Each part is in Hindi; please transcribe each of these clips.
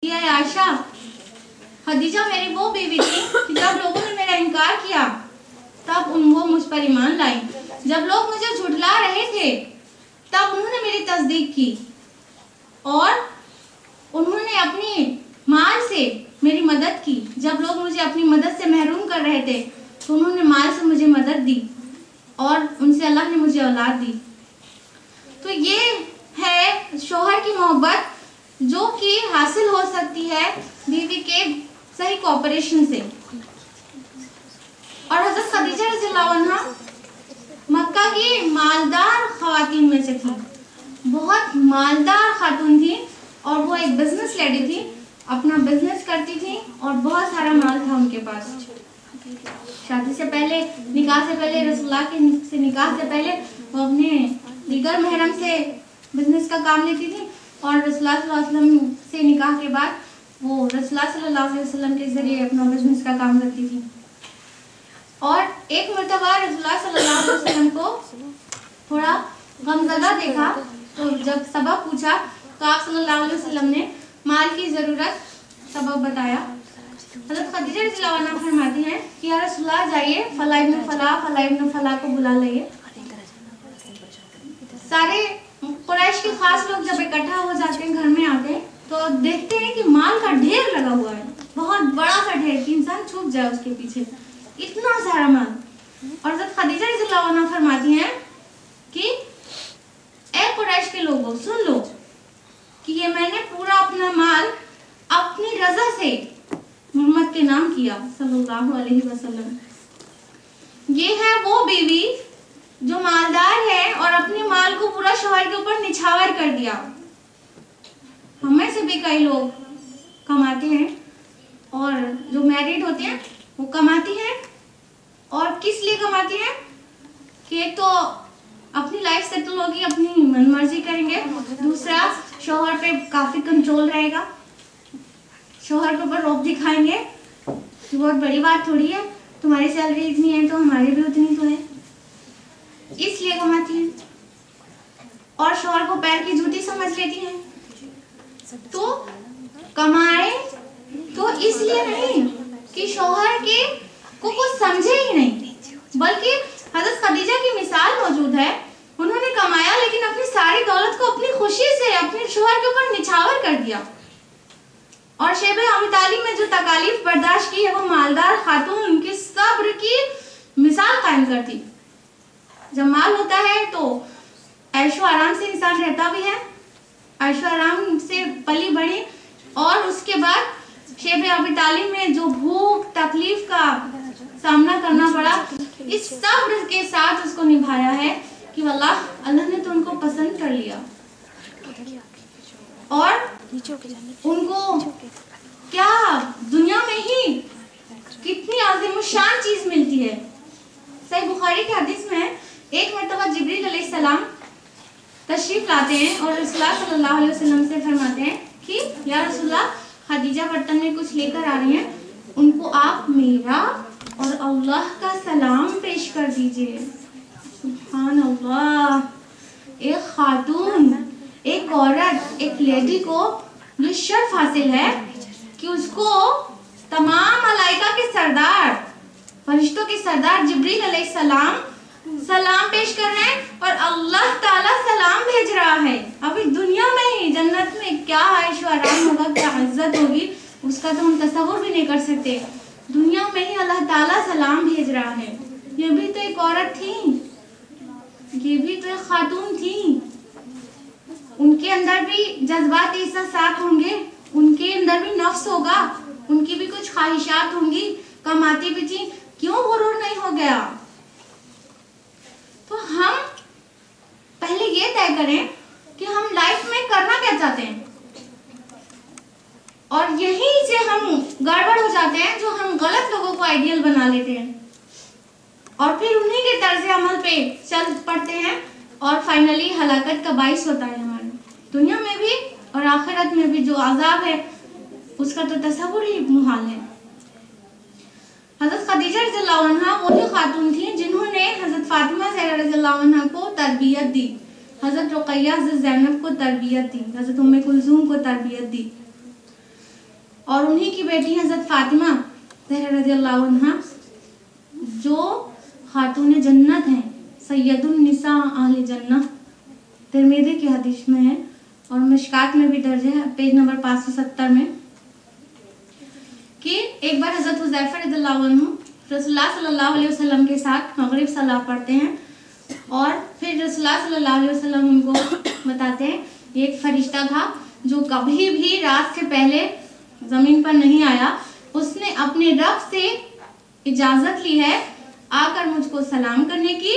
आयशा, खदीजा मेरी वो बीवी थी कि जब लोगों ने मेरा इनकार किया तब वो मुझ पर ईमान लाई। जब लोग मुझे झुठला रहे थे तब उन्होंने मेरी तस्दीक की और उन्होंने अपनी माल से मेरी मदद की। जब लोग मुझे अपनी मदद से महरूम कर रहे थे तो उन्होंने माल से मुझे मदद दी और उनसे अल्लाह ने मुझे औलाद दी। तो ये है शोहर की मोहब्बत जो कि हासिल हो सकती है बीवी के सही कोऑपरेशन से। और हज़रत खदीजा रज़ियल्लाहु अन्हा मक्का की मालदार ख़वातीन में से थी, बहुत मालदार खातून थी और वो एक बिजनेस लेडी थी, अपना बिजनेस करती थी और बहुत सारा माल था उनके पास। शादी से पहले, निकाह से पहले, रसूलुल्लाह के से निकाह से पहले वो अपने दीगर महरम से बिजनेस का काम लेती थी और रसूलुल्लाह सल्लल्लाहु अलैहि वसल्लम से निकाह के बाद वो रसूलुल्लाह सल्लल्लाहु अलैहि वसल्लम के जरिए अपना बिजनेस का काम करती थी। और एक मर्तबा रसूलुल्लाह सल्लल्लाहु अलैहि वसल्लम को थोड़ा गमज़दा देखा तो जब सबब पूछा तो आप सल्लल्लाहु अलैहि वसल्लम ने माल की ज़रूरत सबब बताया। हज़रत खदीजा रज़ियल्लाहु अन्हा फरमाती हैं कि या रसूलुल्लाह जाइए फला इब्न फला को बुला लाइए। सारे कुरैश के खास लोग जब इकट्ठा हो जाते हैं, घर में आते हैं तो देखते हैं कि माल का ढेर लगा हुआ है, बहुत बड़ा सा ढेर कि इंसान छुप जाए उसके पीछे, इतना सारा माल। और हज़रत खदीजा रज़ियल्लाहु अन्हा फरमाती हैं कि ए कुरैश के लोगों सुन लो कि ये मैंने पूरा अपना माल अपनी रज़ा से मोहम्मद के नाम किया सल्लल्लाहु अलैहि वसल्लम। ये है वो बीवी जो मालदार है और अपने माल को पूरा शौहर के ऊपर निछावर कर दिया। हमें से भी कई लोग कमाते हैं और जो मैरिड होते हैं वो कमाती हैं और किस लिए कमाती हैं कि एक तो अपनी लाइफ सेटल होगी, अपनी मनमर्जी करेंगे, दूसरा शौहर पे काफी कंट्रोल रहेगा, शौहर के ऊपर रौब दिखाएंगे कि बहुत बड़ी बात थोड़ी है, तुम्हारी सैलरी इतनी है तो हमारी भी उतनी तो है, इसलिए कमाती हैं। और शौहर को पैर की जूती समझ लेती हैं। तो कमाए तो इसलिए नहीं कि शौहर के को कुछ समझे ही नहीं, बल्कि हज़रत खदीजा की मिसाल मौजूद है। उन्होंने कमाया लेकिन अपनी सारी दौलत को अपनी खुशी से अपने शौहर के ऊपर निछावर कर दिया। और शेबे अबी तालिब में जो तकालीफ बर्दाश्त की है वो मालदार खातून उनके सब्र की मिसाल कायम करती। जब माल होता है तो ऐशो आराम से इंसान रहता भी है, ऐशो आराम से पली बढ़ी, और उसके बाद शेबे अबी तालिब में जो भूख तकलीफ का सामना करना पड़ा, इस सब्र के साथ उसको निभाया है कि वल्लाह अल्लाह ने तो उनको पसंद कर लिया और उनको क्या दुनिया में ही कितनी आज़िमुशान चीज मिलती है। सही बुखारी के हदीस में एक मर्तबा जिब्रील अलैहिस्सलाम तशरीफ लाते हैं और रसूलुल्लाह सल्लल्लाहु अलैहि वसल्लम से फरमाते हैं कि या रसूलुल्लाह खदीजा बर्तन में कुछ लेकर आ रही हैं, उनको आप मेरा और अल्लाह का सलाम पेश कर दीजिए। सुभान अल्लाह, एक खातून, एक औरत, एक लेडी को ये शर्फ हासिल है कि उसको तमाम मलाइका के सरदार, फरिश्तों के सरदार जिब्रील अलैहिस्सलाम सलाम पेश कर रहे हैं और अल्लाह ताला सलाम भेज रहा है। अभी दुनिया में ही जन्नत में क्या ऐशो आराम होगा, क्या इज्जत होगी, उसका तो हम तसव्वुर भी नहीं कर सकते। दुनिया में ही अल्लाह ताला सलाम भेज रहा है। ये भी तो एक औरत थी, ये भी तो एक खातून थी, उनके अंदर भी जज्बात एहसासात होंगे, उनके अंदर भी नफ्स होगा, उनकी भी कुछ ख्वाहिशात होंगी, कमाती भी थी, क्यों गुरूर नहीं हो गया। तो हम पहले ये तय करें कि हम लाइफ में करना क्या चाहते हैं, और यहीं से हम गड़बड़ हो जाते हैं जो हम गलत लोगों को आइडियल बना लेते हैं और फिर उन्हीं के तर्ज अमल पे चल पड़ते हैं और फाइनली हलाकत का बाइस होता है। हमारे दुनिया में भी और आखिरत में भी जो अजाब है उसका तो तस्वुर ही मुहाल है। हज़रत खदीजा रज़ियल्लाहु अन्हा वही खातून थी जिन्होंने हज़रत फातिमा ज़हरा रज़ियल्लाहु अन्हा को तरबियत दी, हज़रत रुक़ैया ज़ैनब को तरबियत दी, हज़रत उम्मे कुलसूम को तरबियत दी। और उन्हीं की बेटी हजरत फातिमा ज़हरा रज़ियल्लाहु अन्हा जो खातून जन्नत हैं, सैयदुन निसा अहले जन्नह। तिरमिज़ी की हदीस में है और मिशकात में भी दर्ज है पेज नंबर 570 में कि एक बार हजरत हुज़ैफा रज़ियल्लाहु अन्हु रसूलुल्लाह सल्लल्लाहु अलैहि वसल्लम के साथ मगरिब सलाह पढ़ते हैं और फिर रसूलुल्लाह सल्लल्लाहु अलैहि वसल्लम उनको बताते हैं एक फरिश्ता था जो कभी भी रात से पहले जमीन पर नहीं आया, उसने अपने रब से इजाजत ली है आकर मुझको सलाम करने की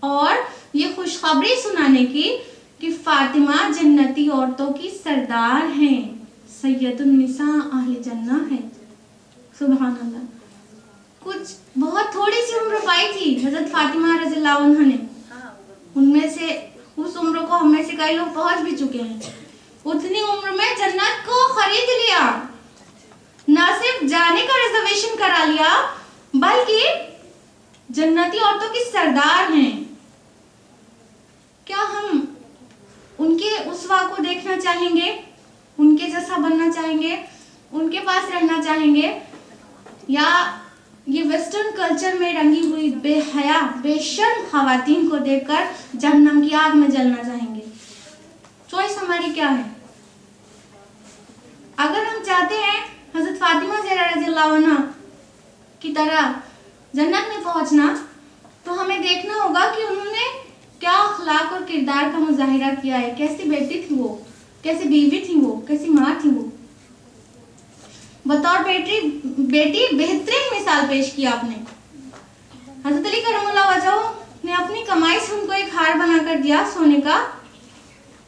और ये खुशखबरी सुनाने की कि फातिमा जन्नती औरतों की सरदार हैं, सैयदुन निसा अहले जन्नह है। सुभान अल्लाह। कुछ बहुत थोड़ी सी उम्र पाई थी हजरत फातिमा रज़ियल्लाहु अन्हा ने, उनमें से उस उम्र को हम में से कई लोग पहुंच भी चुके हैं। उतनी उम्र में जन्नत को खरीद लिया, ना सिर्फ जाने का रिजर्वेशन करा लिया बल्कि जन्नती औरतों की सरदार हैं। क्या हम उनके उसवा को देखना चाहेंगे, उनके जैसा बनना चाहेंगे, उनके पास रहना चाहेंगे, या ये वेस्टर्न कल्चर में रंगी हुई बेहया बेशर्म खवातीन को देखकर जहन्नम की आग में जलना चाहेंगे? चॉइस हमारी क्या है? अगर हम चाहते हैं हजरत फातिमा ज़हरा रज़ियल्लाहु अन्हा की तरह जन्नत में पहुंचना, तो हमें देखना होगा कि उन्होंने क्या अखलाक और किरदार का मुजाहिरा किया है, कैसी बेटी थी वो, कैसी बीवी थी वो, कैसी माँ थी वो। बतौर बेटी बेहतरीन मिसाल पेश किया आपने। हजरत अली करमुल्लाह वजह ने अपनी कमाई से उनको एक हार बनाकर दिया सोने का,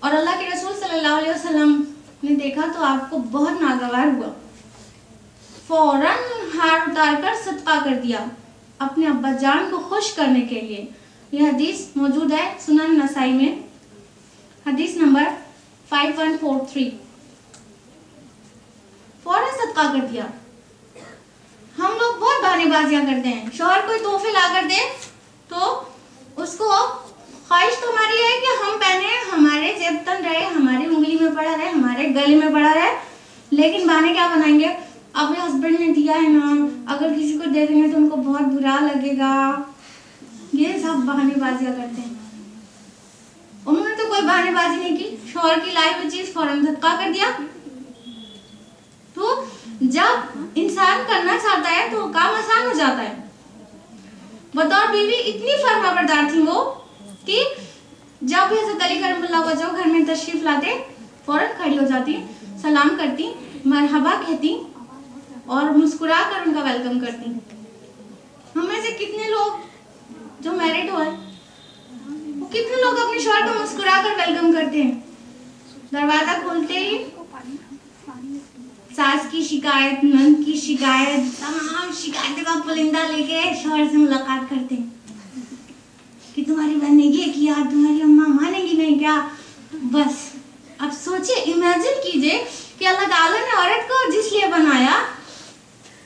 और अल्लाह के रसूल सल्लल्लाहु अलैहि वसल्लम ने देखा तो आपको बहुत नागवार हुआ, फौरन हार उतारकर सदका कर दिया अपने अब्बा जान को खुश करने के लिए। यह हदीस मौजूद है सुनन नसाई में, हदीस नंबर 5143। फौरन सदका कर दिया। हम लोग बहुत बहानेबाजियां करते हैं, शौहर कोई तोहफे ला कर दे तो उसको ख्वाहिश तो हमारी है कि हम पहने, हमारे जेब तन रहे, हमारी उंगली में पड़ा रहे, हमारे गले में पड़ा रहे, लेकिन बहाने क्या बनाएंगे, अपने हस्बैंड ने दिया है ना, अगर किसी को दे देंगे तो उनको बहुत बुरा लगेगा। ये सब बहानेबाजियां करते हैं। उन्होंने तो कोई बहानेबाजी नहीं की, शौहर की लाई हुई चीज फौरन सदका कर दिया। तो जब इंसान करना चाहता है तो काम आसान हो जाता है। बतौर बीवी इतनी फर्माबरदार थी वो कि जब भी हज़रत अली करमुल्लाह वजह घर में तशरीफ लाते फौरन खड़ी हो जाती, सलाम करती, मरहबा कहती और मुस्कुरा कर उनका वेलकम करती। हमें से कितने लोग जो मैरिड हो, वो कितने लोग अपने शौहर को मुस्कुरा कर वेलकम करते हैं? दरवाजा खोलते ही सास की शिकायत, नंद की शिकायत, तमाम शिकायतों का पुलिंदा लेके शौहर से मुलाकात करते हैं कि तुम्हारी बहन ने ये किया, तुम्हारी अम्मा मानेगी नहीं क्या। बस अब सोचिए, इमेजिन कीजिए कि अल्लाह ताला ने औरत को जिस लिए बनाया,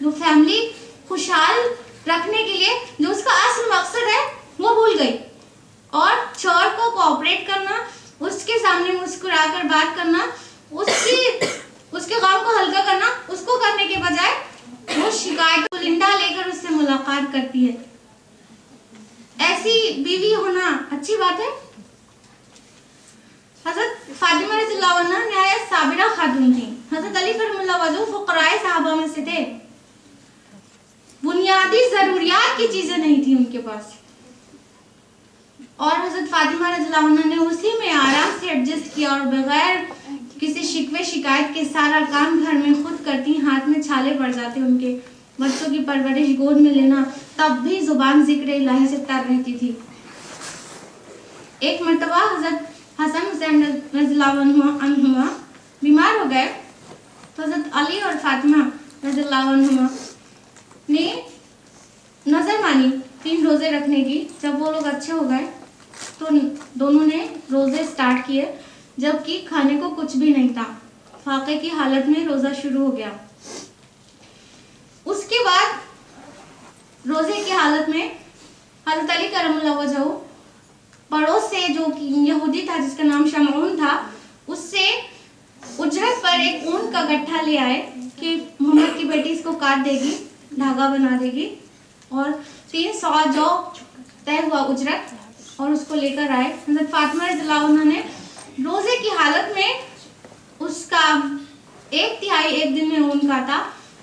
जो फैमिली खुशहाल रखने के लिए, जो उसका असल मकसद है, वो भूल गई और शौहर को कोऑपरेट करना, उसके सामने मुस्कुरा कर बात करना, उसके गम को हल्का करना, उसको करने के बजाय वो शिकायत पुलिंदा लेकर उससे मुलाकात करती है। ऐसी बीवी होना अच्छी बात है? हजरत फातिमा रज़ियल्लाहु अन्हा निहायत साबिरा खातून थी। हजरत अली करमुल्लाह वजह फुकराए साहबा में से थे। बुनियादी जरूरियात की चीजें नहीं थी उनके पास, और हजरत फातिमा रज़ियल्लाहु अन्हा ने उसी में आराम से एडजस्ट किया और बगैर किसी शिकवे शिकायत के सारा काम घर में खुद करती। हाथ में छाले पड़ जाते उनके, बच्चों की परवरिश, गोद में लेना, तब भी जुबान जिक्र इलाही से तर रहती थी। एक मर्तबा हजरत हसन हुसैन रज़ियल्लाहु अन्हुमा बीमार हो गए तो हजरत अली और फातिमा रज़ियल्लाहु अन्हुमा ने नजर मानी 3 रोजे रखने की। जब वो लोग अच्छे हो गए तो दोनों ने रोजे स्टार्ट किए, जबकि खाने को कुछ भी नहीं था। फाके की हालत में रोजा शुरू हो गया। उसके बाद रोजे की हालत में हजरत अली करमुल्लाह वजह पड़ोस से, जो कि यहूदी था जिसका नाम शमऊन था, उससे उजरत पर एक ऊन का गट्ठा ले आए कि मोहम्मद की बेटी इसको काट देगी, धागा बना देगी और 300 जो तय हुआ उजरत और उसको लेकर आए। हज़रत फातिमा रज़ियल्लाहु अन्हा ने रोजे की हालत में उसका 1/3 एक दिन में ऊन काटा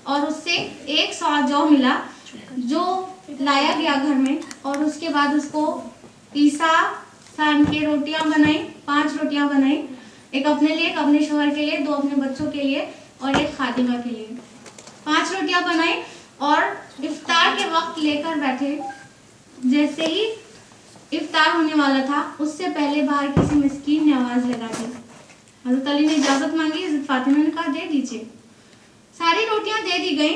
और उससे 100 जौ मिला जो लाया गया घर में, और उसके बाद उसको पीसा, सान के रोटियां बनाई, 5 रोटियां बनाई, एक अपने लिए, एक अपने शौहर के लिए, 2 अपने बच्चों के लिए और एक खातिमा के लिए। 5 रोटियां बनाई और इफ्तार के वक्त लेकर बैठे। जैसे ही इफ्तार होने वाला था उससे पहले बाहर किसी मिस्कीन ने आवाज लगा दी। हज़रत अली ने इजाजत मांगी, हज़रत फातिमा ने कहा दे दीजिए। सारी रोटियां दे दी गई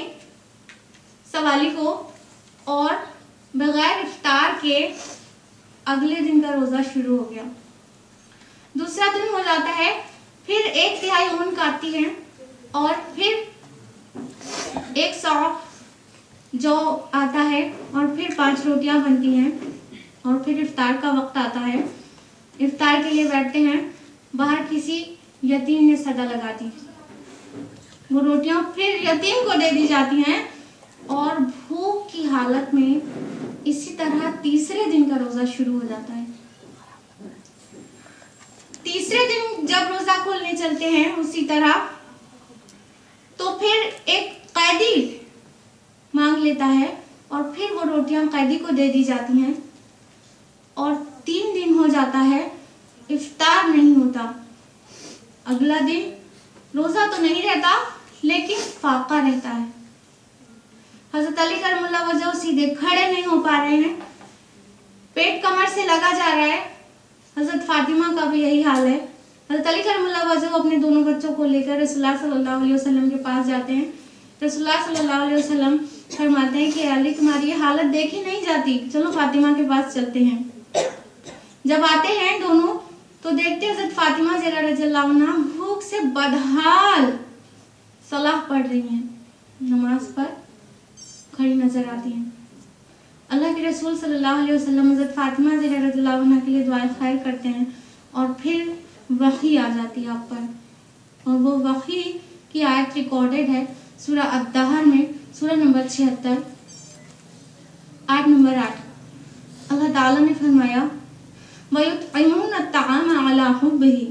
सवाली को और बगैर इफ्तार के अगले दिन का रोजा शुरू हो गया। दूसरा दिन हो जाता है, फिर 1/3 ऊन काटती है और फिर 100 जो आता है और फिर 5 रोटियां बनती हैं और फिर इफ्तार का वक्त आता है। इफ्तार के लिए बैठते हैं, बाहर किसी यतीम ने सदा लगा दी। वो रोटियां फिर यतीम को दे दी जाती हैं और भूख की हालत में इसी तरह तीसरे दिन का रोजा शुरू हो जाता है। तीसरे दिन जब रोजा खोलने चलते हैं उसी तरह, तो फिर एक कैदी मांग लेता है और फिर वो रोटियां कैदी को दे दी जाती हैं और 3 दिन हो जाता है, इफ्तार नहीं होता। अगला दिन रोजा तो नहीं रहता लेकिन फाका रहता है। हज़रत अली करमुल्लाह वजह सीधे खड़े नहीं हो पा रहे हैं, पेट कमर से लगा जा रहा है। हज़रत फातिमा का भी यही हाल है। हज़रत अली करमुल्लाह वजह अपने दोनों बच्चों को लेकर रसूलुल्लाह सल्लल्लाहु अलैहि वसल्लम के पास जाते हैं। रसूलुल्लाह सल्लल्लाहु अलैहि वसल्लम फरमाते हैं कि अली तुम्हारी ये हालत देखी नहीं जाती, चलो फातिमा के पास चलते हैं। जब आते हैं दोनों तो देखते हैं हज़रत फातिमा ज़हरा रज़ियल्लाहु अन्हा भूख से बदहाल सलाह पढ़ रही हैं, नमाज पर खड़ी नजर आती हैं। अल्लाह के रसूल सल्लल्लाहु अलैहि वसल्लम हज़रत फातिमा ज़हरा रज़ियल्लाहु अन्हा के लिए दुआए खैर करते हैं और फिर वही आ जाती है आप पर, और वो वही की आयत रिकॉर्डेड है सूरह अद-दहर में, सूरह नंबर 76 आयत नंबर 8। अल्लाह ताला ने फरमाया वयुतइमून अत्तआम अला हुब्बिही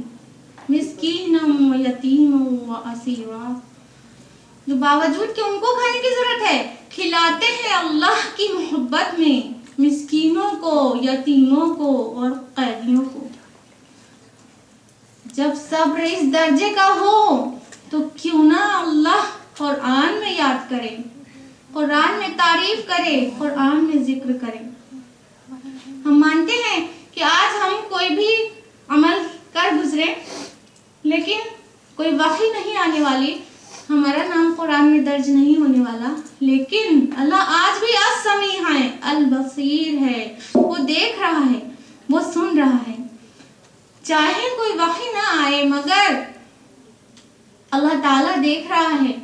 मिस्कीनम व यतीमम व असीरा, जो बावजूद कि उनको खाने की जरूरत है खिलाते हैं अल्लाह की मोहब्बत में मिस्कीनों को, यतीमों को और कैदियों को। जब सब्र इस दर्जे का हो तो क्यों ना अल्लाह कुरान में याद करें, कुरान में तारीफ करें, कुरान में जिक्र करें। हम मानते हैं कि आज हम कोई भी अमल कर गुजरे लेकिन कोई वही नहीं आने वाली, हमारा नाम कुरान में दर्ज नहीं होने वाला, लेकिन अल्लाह आज भी अस्समी है, अल बसीर है, वो देख रहा है, वो सुन रहा है। चाहे कोई वही ना आए मगर अल्लाह ताला देख रहा है,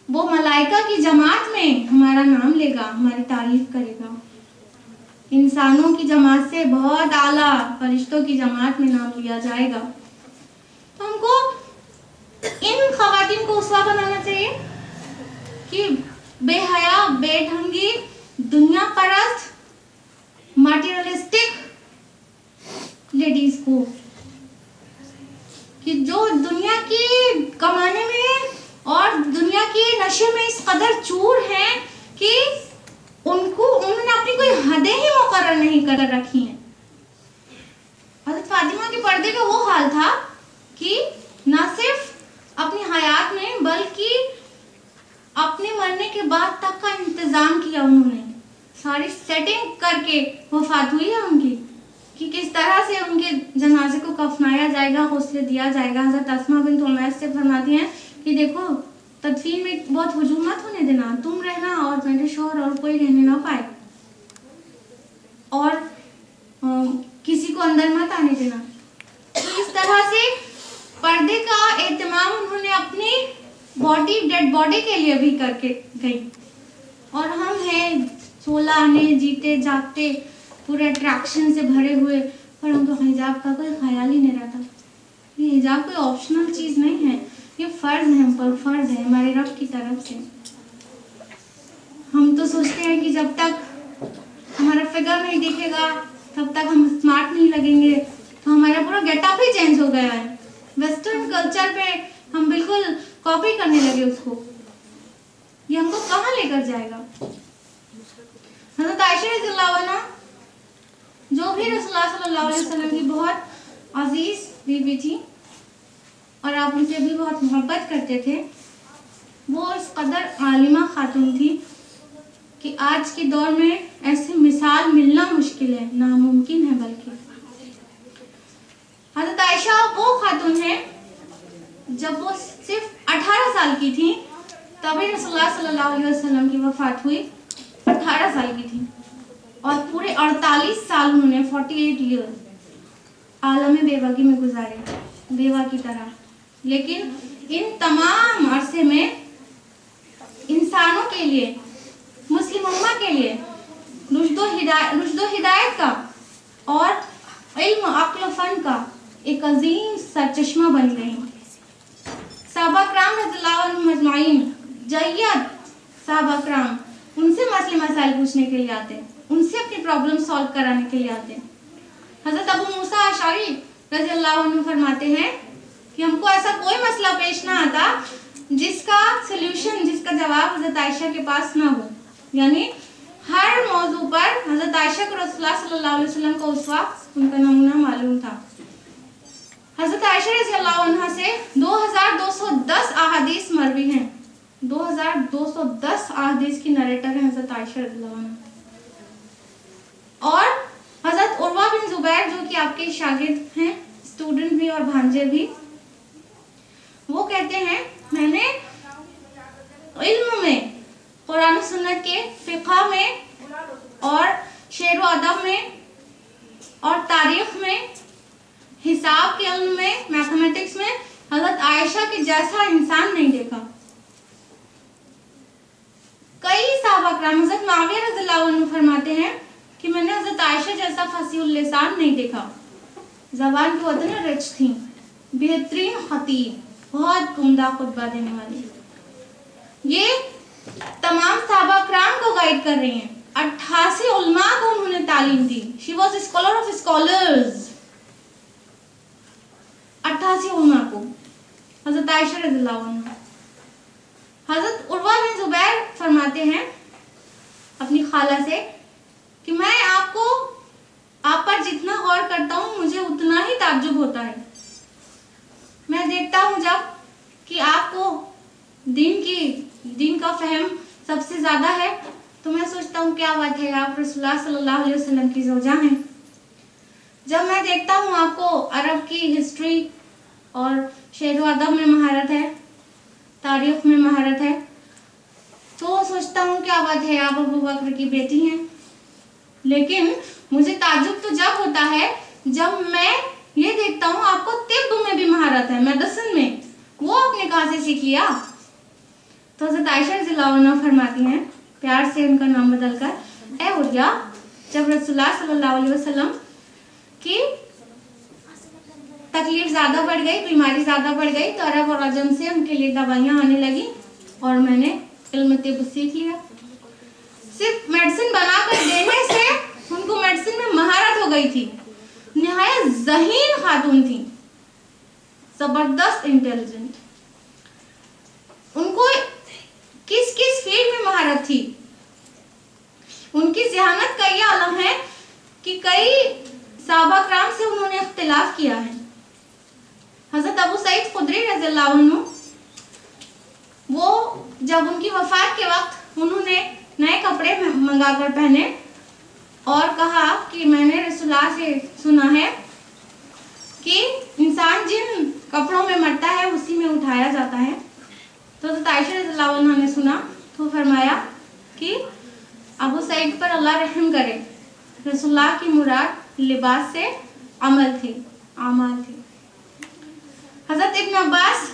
वो मलाइका की जमात में हमारा नाम लेगा, हमारी तारीफ करेगा। इंसानों की जमात से बहुत आला फरिश्तों की जमात में नाम लिया जाएगा। तो हमको इन खवातीन को उसवा बनाना चाहिए कि बेहया, बेढंगी, दुनिया परस्त, मटेरियलिस्टिक लेडीज को, कि जो दुनिया की कमाने में और दुनिया के नशे में इस कदर चूर हैं कि उन्होंने अपनी कोई हदें ही मुकर्रर नहीं कर रखी हैं। हज़रत फातिमा के पर्दे का वो हाल था कि ना सिर्फ अपनी हयात में बल्कि अपने मरने के बाद तक का इंतजाम किया उन्होंने, सारी सेटिंग करके वफात हुई है उनकी कि किस तरह से उनके जनाजे को कफनाया जाएगा, गौसले दिया जाएगा। हज़रत अस्मा बिन्त उमैस से फरमाती हैं कि देखो तदफीन में बहुत हुजूम मत होने देना, तुम रहना और मेरे शौहर और कोई रहने ना पाए, और किसी को अंदर मत आने देना। तो इस तरह से पर्दे का एहतमाम उन्होंने अपनी बॉडी, डेड बॉडी के लिए भी करके गई। और हम हैं 16 आने, जीते जागते, पूरे अट्रैक्शन से भरे हुए, पर हमको हिजाब का कोई ख्याल ही नहीं रहता। ये हिजाब कोई ऑप्शनल चीज़ नहीं है, ये फर्ज है, हम पर फर्ज है हमारे रब की तरफ से। हम तो सोचते हैं कि जब तक हमारा फिगर नहीं दिखेगा तब तक हम स्मार्ट नहीं लगेंगे, तो हमारा पूरा गेटअप ही चेंज हो गया है। वेस्टर्न कल्चर पे हम बिल्कुल कॉपी करने लगे उसको। ये हमको कहाँ लेकर जाएगा? हज़रत आयशा रज़ियल्लाहु अन्हा जो भी रसूलुल्लाह सल्लल्लाहु अलैहि वसल्लम की बहुत अजीज बीवी थी और आप उनसे भी बहुत मोहब्बत करते थे, वो इस कदर आलिमा खातून थी कि आज के दौर में ऐसी मिसाल मिलना मुश्किल है, नामुमकिन है। बल्कि हज़रत आयशा वो खातून है जब वो सिर्फ 18 साल की थी तभी रसूलुल्लाह सल्लल्लाहु अलैहि वसल्लम की वफात हुई। 18 साल की थी और पूरे 48 साल उन्होंने 48 ईयर आलम बेवागी में गुजारे, बेवा की तरह। लेकिन इन तमाम अरसे में इंसानों के लिए, मुस्लिम उम्मा के लिए रुश्दो हिदायत का और इल्म अक्ल फन का एक अजीम सरचश्मा बन गई। साहबा कराम रज़ियल्लाहु अन्हुम अजमाइन, जय्यद साहबा कराम, उनसे मसले मसाइल पूछने के लिए आते, उनसे अपनी प्रॉब्लम सॉल्व कराने के लिए आते। हज़रत अबू मूसा अशअरी रज़ियल्लाहु अन्हु फरमाते हैं कि हमको ऐसा कोई मसला पेश ना आता जिसका सल्यूशन, जिसका जवाब हज़रत आयशा के पास ना हो। यानी हर मौजू पर हज़रत आयशा को रसूलुल्लाह सल्लल्लाहु अलैहि वसल्लम का उस्वा, उनका नमूना मालूम था। हज़रत आयशा रज़ियल्लाहु अन्हा से 2210 अहादीस मरवी हैं। 2210 अहादीस की नरेटर है हज़रत आयशा रज़ियल्लाहु अन्हा। और हज़रत उर्वा बिन जुबैर जो कि आपके शागिर्द हैं, स्टूडेंट भी और भांजे भी, वो कहते हैं मैंने इल्म में, कुरान सुन्नत के फिक़ह में और शेर व अदब में और तारीख में, हिसाब के इल्म में, मैथमेटिक्स में हज़रत आयशा के जैसा इंसान नहीं देखा। कई सहाबा कराम, हज़रत मुआविया रज़ियल्लाहु अन्हु फरमाते हैं कि मैंने हज़रत आयशा जैसा फसीहुल लिसान नहीं देखा। ज़बान की उतनी रिच थी, बेहतरीन खतीब, बहुत उम्दा खुतबा देने वाली। ये तमाम सहाबा कराम को गाइड कर रही हैं। 88 उलमा को उन्होंने तालीम दी। She was scholar of scholars. 88 उलमा को हज़रत आयशा रज़ियल्लाहु अन्हा। हज़रत उर्वा बिन जुबैर फरमाते हैं अपनी खाला से कि मैं आप पर जितना गौर करता हूँ मुझे उतना ही ताज्जुब होता है। मैं देखता हूँ जब कि आपको दीन का फहम सबसे ज़्यादा है तो मैं सोचता हूँ क्या बात है, आप रसूलुल्लाह सल्लल्लाहु अलैहि वसल्लम की ज़ौजा हैं। जब मैं देखता हूँ आपको अरब की हिस्ट्री और शेर व अदब में महारत है, तारीख में महारत है, तो सोचता हूँ क्या बात है, आप अबू बकर की बेटी हैं। लेकिन मुझे ताज्जुब तो जब होता है जब मैं ये देखता हूँ आपको तिब्ब में भी महारत है, मेडिसिन में, वो आपने कहाँ से सीख लिया? तो हज़रत आयशा रज़ियल्लाहु अन्हा फरमाती हैं, प्यार से उनका नाम बदलकर, ए उर्या, जब रसूलुल्लाह सल्लल्लाहु अलैहि वसल्लम की तकलीफ ज़्यादा बढ़ गई, बीमारी ज़्यादा बढ़ गई, तो अरब और अजम से उनके लिए दवाइयाँ आने लगी और मैंने इल्म तिब्ब सीख लिया। सिर्फ मेडिसिन बनाकर देने से उनको मेडिसिन में महारत हो गई थी। निहायत ज़हीन खातून थी, जबरदस्त इंटेलिजेंट। उनको किस किस फील्ड में महारत थी, उनकी ज़हानत का ये आलम है कि कई सहाबा कराम से उन्होंने इख्तिलाफ किया है। हज़रत अबू सईद खुदरी रज़ियल्लाहु अन्हु, वो जब उनकी वफात के वक्त उन्होंने नए कपड़े मंगाकर पहने और कहा कि मैंने रसूलुल्लाह से सुना है कि इंसान जिन कपड़ों में मरता है उसी में उठाया जाता है। तो हज़रत आयशा रज़ियल्लाहु अन्हा ने सुना तो फरमाया कि अबू सईद पर अल्लाह रहम करे, रसूलुल्लाह की मुराद लिबास से अमल थी, आमाल थी। हज़रत इब्न अब्बास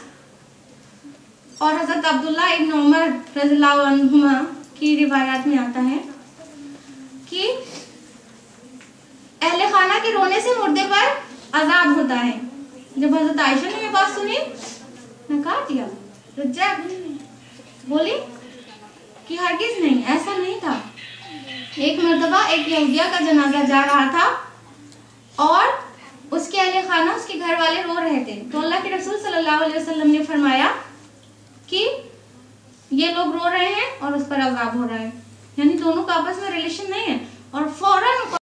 और हज़रत अब्दुल्ला इब्न उमर रज़ियल्लाहु अन्हुमा की रिवायात में आता है कि अहले खाना के रोने से मुर्दे पर अजाब होता है। जब हज़रत आयशा ने ये बात सुनी नकार दिया, रिजेक्ट, बोली कि हरगिज नहीं, ऐसा नहीं था। एक मर्तबा एक यहूदिया का जनाजा जा रहा था और उसके अहले खाना, उसके घर वाले रो रहे थे, तो अल्लाह के रसूल सल्लल्लाहु अलैहि वसल्लम ने फरमाया कि ये लोग रो रहे हैं और उस पर अज़ाब हो रहा है, यानी दोनों का आपस में रिलेशन नहीं है, और फौरन